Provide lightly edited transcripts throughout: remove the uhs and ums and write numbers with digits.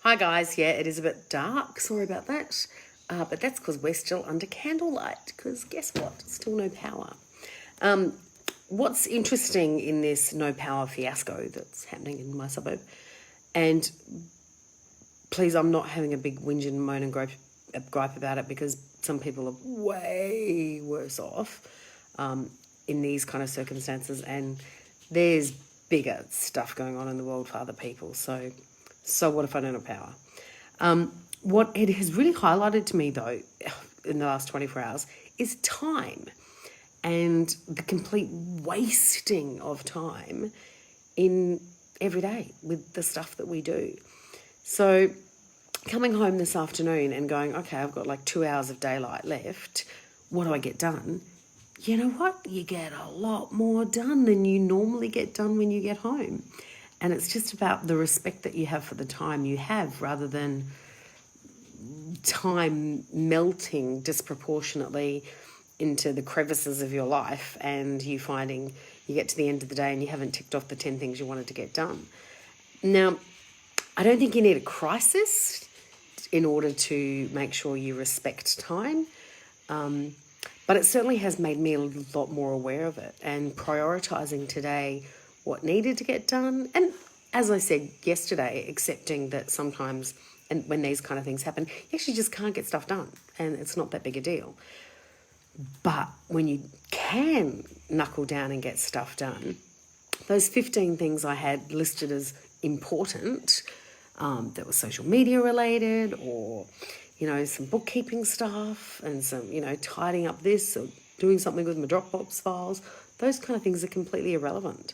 Hi guys, yeah, it is a bit dark, sorry about that. But that's because we're still under candlelight, because guess what? Still no power. What's interesting in this no power fiasco that's happening in my suburb, and please, I'm not having a big whinge and moan and gripe about it, because some people are way worse off in these kind of circumstances, and there's bigger stuff going on in the world for other people. So what if I don't have power? What it has really highlighted to me, though, in the last 24 hours is time and the complete wasting of time in every day with the stuff that we do. So coming home this afternoon and going, okay, I've got like 2 hours of daylight left. What do I get done? You know what? You get a lot more done than you normally get done when you get home. And it's just about the respect that you have for the time you have, rather than time melting disproportionately into the crevices of your life, and you finding you get to the end of the day and you haven't ticked off the 10 things you wanted to get done. Now, I don't think you need a crisis in order to make sure you respect time. But it certainly has made me a lot more aware of it and prioritising today what needed to get done. And as I said yesterday, accepting that sometimes, and when these kind of things happen, you actually just can't get stuff done and it's not that big a deal. But when you can knuckle down and get stuff done, those 15 things I had listed as important, that were social media related, or some bookkeeping stuff, and some tidying up this, or doing something with my Dropbox files, those kind of things are completely irrelevant.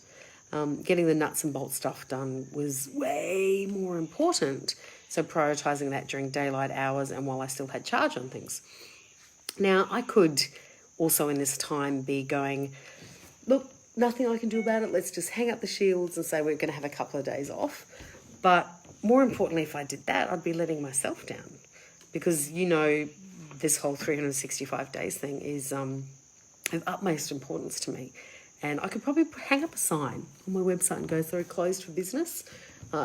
Getting the nuts and bolts stuff done was way more important, so prioritising that during daylight hours and while I still had charge on things. Now, I could also in this time be going, look, nothing I can do about it, let's just hang up the shields and say we're going to have a couple of days off. But more importantly, if I did that, I'd be letting myself down, because this whole 365 days thing is of utmost importance to me. And I could probably hang up a sign on my website and go, sorry, closed for business.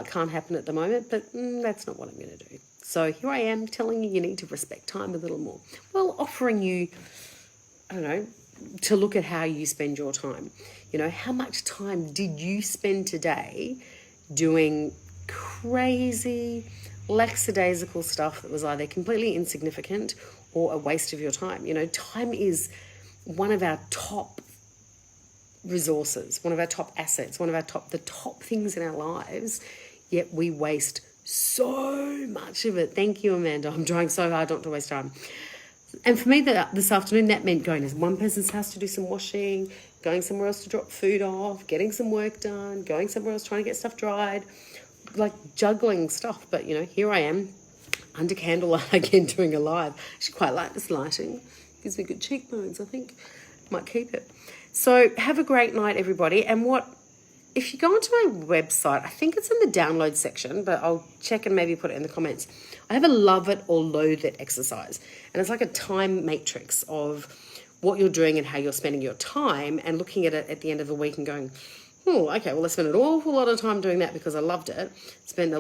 Can't happen at the moment, but that's not what I'm going to do. So here I am telling you need to respect time a little more. Well, offering you, to look at how you spend your time. How much time did you spend today doing crazy, lackadaisical stuff that was either completely insignificant or a waste of your time? Time is one of our top resources, one of our top assets, one of the top things in our lives, yet we waste so much of it. Thank you, Amanda. I'm trying so hard not to waste time. And for me, this afternoon, that meant going to one person's house to do some washing, going somewhere else to drop food off, getting some work done, going somewhere else trying to get stuff dried, like juggling stuff. But, here I am under candlelight again doing a live. I actually quite like this lighting. Gives me good cheekbones, I think. Might keep it. So have a great night, everybody. And if you go onto my website, I think it's in the download section, but I'll check and maybe put it in the comments. I have a love it or loathe it exercise. And it's like a time matrix of what you're doing and how you're spending your time, and looking at it at the end of the week and going, oh, okay, well, I spent an awful lot of time doing that because I loved it. Spent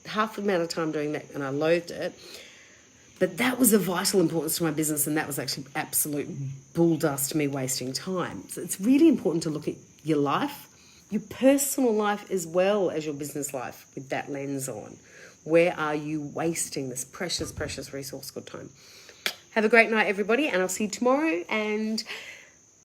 half the amount of time doing that and I loathed it. But that was of vital importance to my business, and that was actually absolute bull dust, me wasting time. So it's really important to look at your life, your personal life as well as your business life, with that lens on. Where are you wasting this precious, precious resource called time? Have a great night, everybody, and I'll see you tomorrow. And